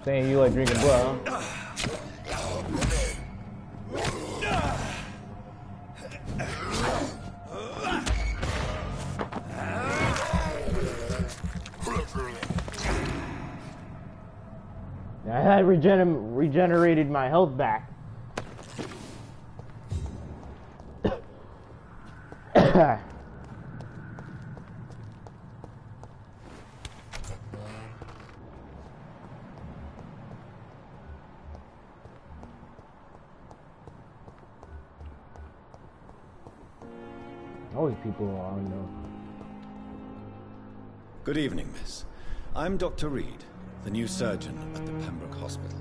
Saying you like drinking blood, huh? I had regenerated my health back. Always people I don't know. Good evening, miss. I'm Dr. Reed, the new surgeon at the Pembroke Hospital.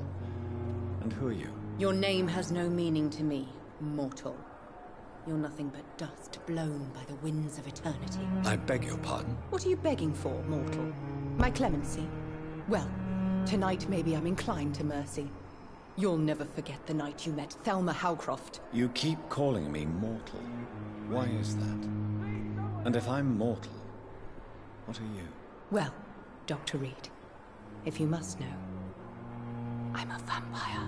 And who are you? Your name has no meaning to me, mortal. You're nothing but dust blown by the winds of eternity. I beg your pardon? What are you begging for, mortal? My clemency? Well, tonight maybe I'm inclined to mercy. You'll never forget the night you met Thelma Howcroft. You keep calling me mortal. Why is that? And if I'm mortal, what are you? Well, Dr. Reed, if you must know, I'm a vampire.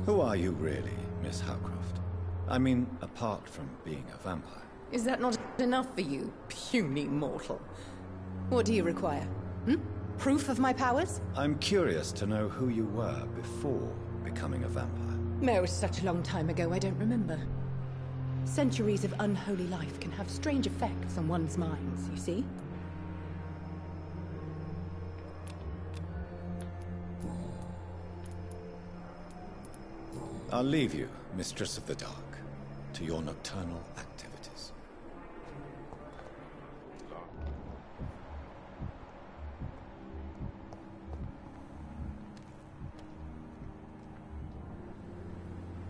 Who are you really, Miss Howcroft? I mean, apart from being a vampire. Is that not enough for you, puny mortal? What do you require? Proof of my powers? I'm curious to know who you were before becoming a vampire. No, it was such a long time ago, I don't remember. Centuries of unholy life can have strange effects on one's minds, you see? I'll leave you, Mistress of the Dark, to your nocturnal activities.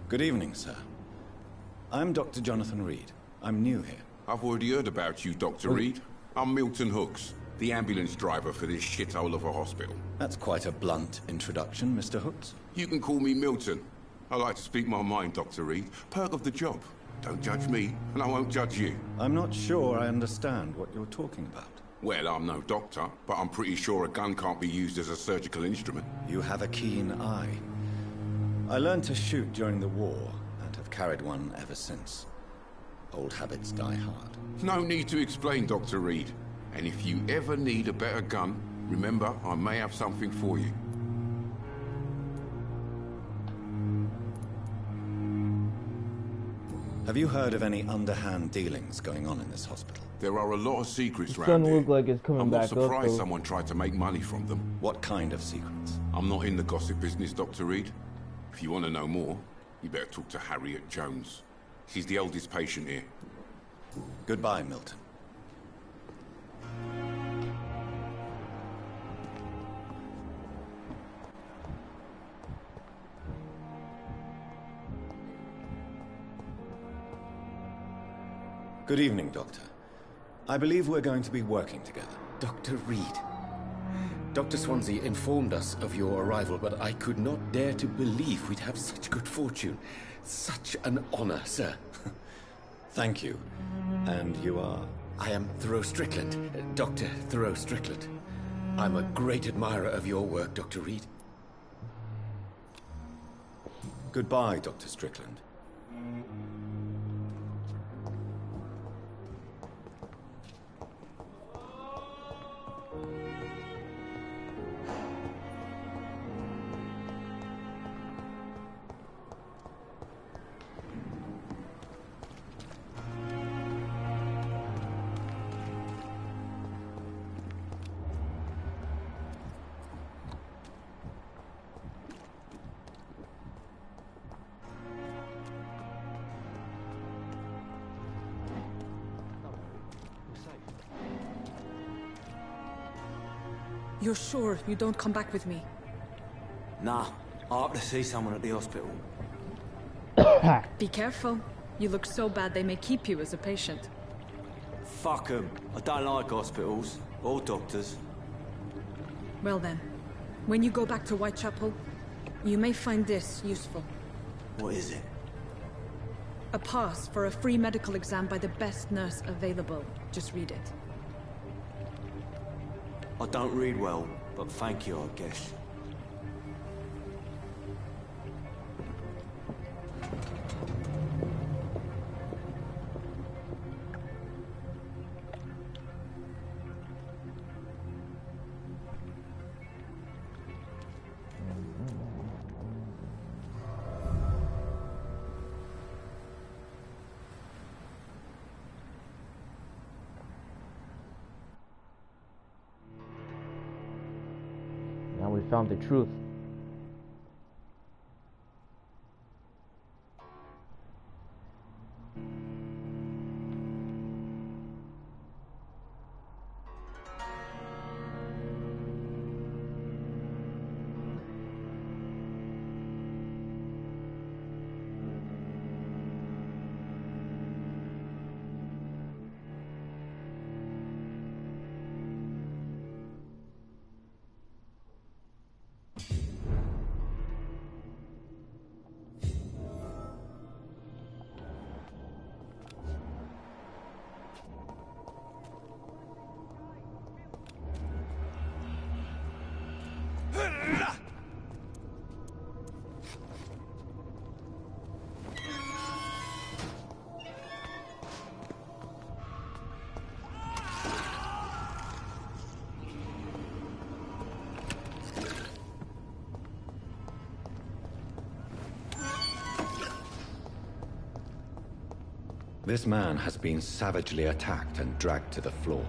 Good evening, sir. I'm Dr. Jonathan Reed. I'm new here. I've already heard about you, Dr. Reed. I'm Milton Hooks, the ambulance driver for this shithole of a hospital. That's quite a blunt introduction, Mr. Hooks. You can call me Milton. I like to speak my mind, Dr. Reed. Perk of the job. Don't judge me, and I won't judge you. I'm not sure I understand what you're talking about. Well, I'm no doctor, but I'm pretty sure a gun can't be used as a surgical instrument. You have a keen eye. I learned to shoot during the war, and have carried one ever since. Old habits die hard. No need to explain, Dr. Reed. And if you ever need a better gun, remember, I may have something for you. Have you heard of any underhand dealings going on in this hospital? There are a lot of secrets It around doesn't here. look like it's coming I'm back not up, surprised though. someone tried to make money from them. What kind of secrets? I'm not in the gossip business, Dr. Reed. If you want to know more, you better talk to Harriet Jones. She's the oldest patient here. Goodbye, Milton. Good evening, Doctor. I believe we're going to be working together. Dr. Reed. Dr. Swansea informed us of your arrival, but I could not dare to believe we'd have such good fortune. Such an honor, sir. Thank you. And you are? I am Thoreau Strickland, Dr. Thoreau Strickland. I'm a great admirer of your work, Dr. Reed. Goodbye, Dr. Strickland. You're sure you don't come back with me? Nah, I have to see someone at the hospital. Be careful. You look so bad they may keep you as a patient. Fuck 'em. I don't like hospitals. Or doctors. Well then, When you go back to Whitechapel, you may find this useful. What is it? A pass for a free medical exam by the best nurse available. Just read it. I don't read well, but thank you, I guess. Now we found the truth. This man has been savagely attacked and dragged to the floor.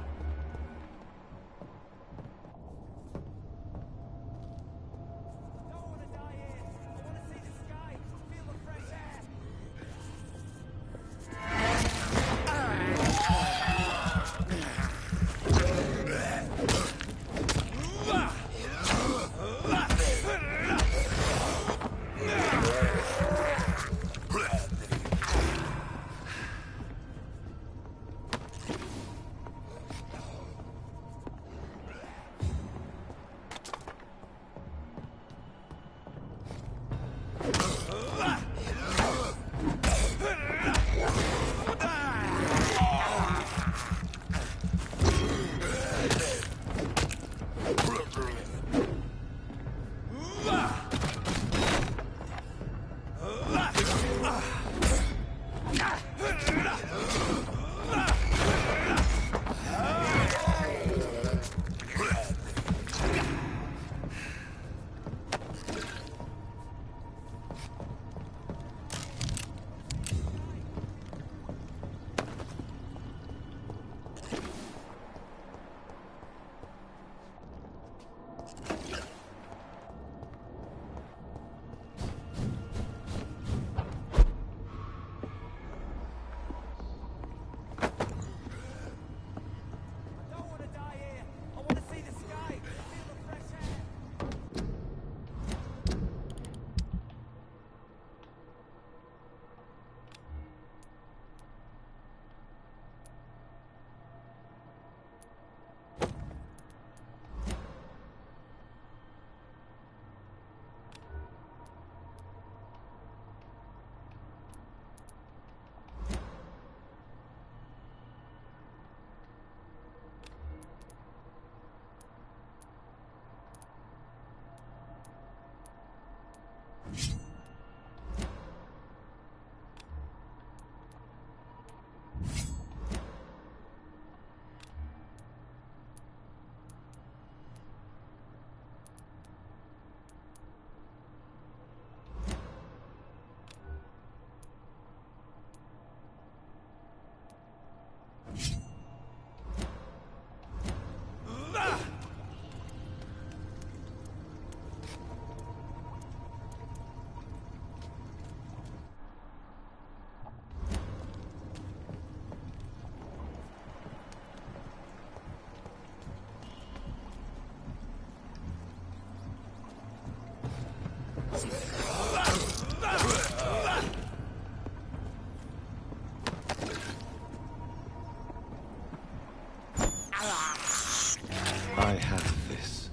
I have this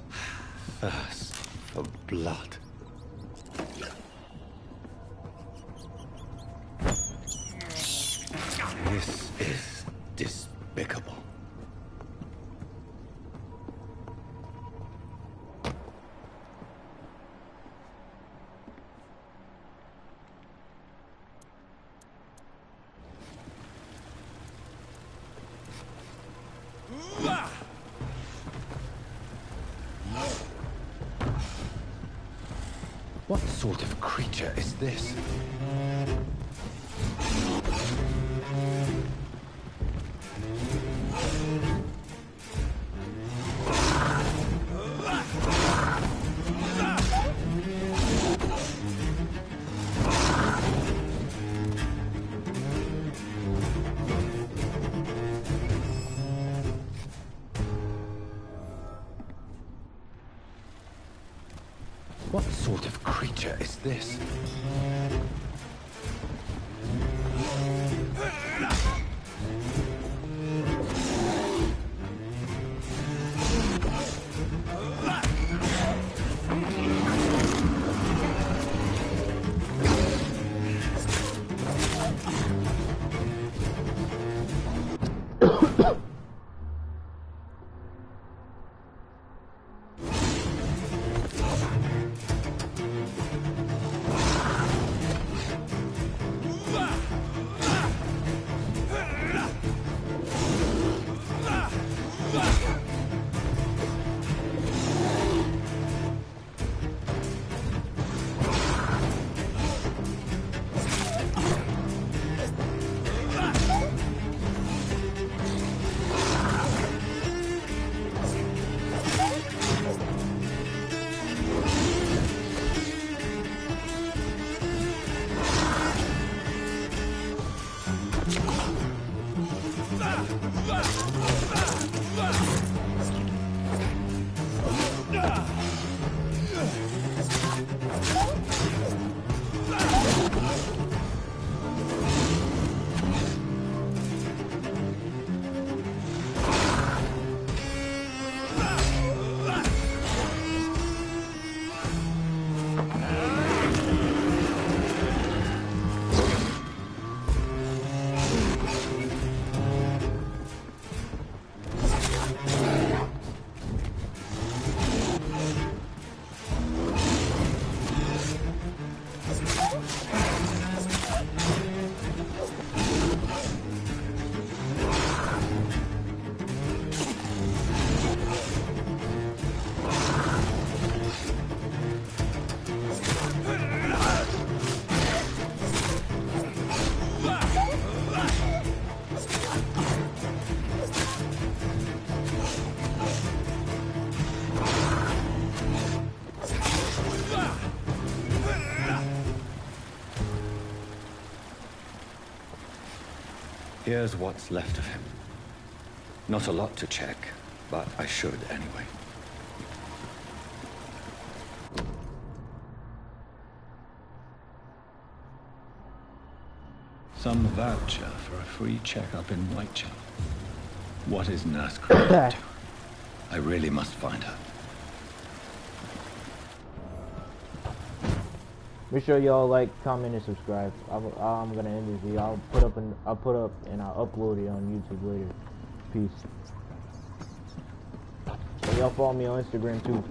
first for blood. This is despicable. What sort of creature is this? What sort of creature is this? Here's what's left of him. Not a lot to check, but I should anyway. Some voucher for a free checkup in Whitechapel. What is Nurse Crane up to? I really must find her. Make sure y'all like, comment, and subscribe. I'm gonna end this video. I'll put up and I'll upload it on YouTube later. Peace. And y'all follow me on Instagram too.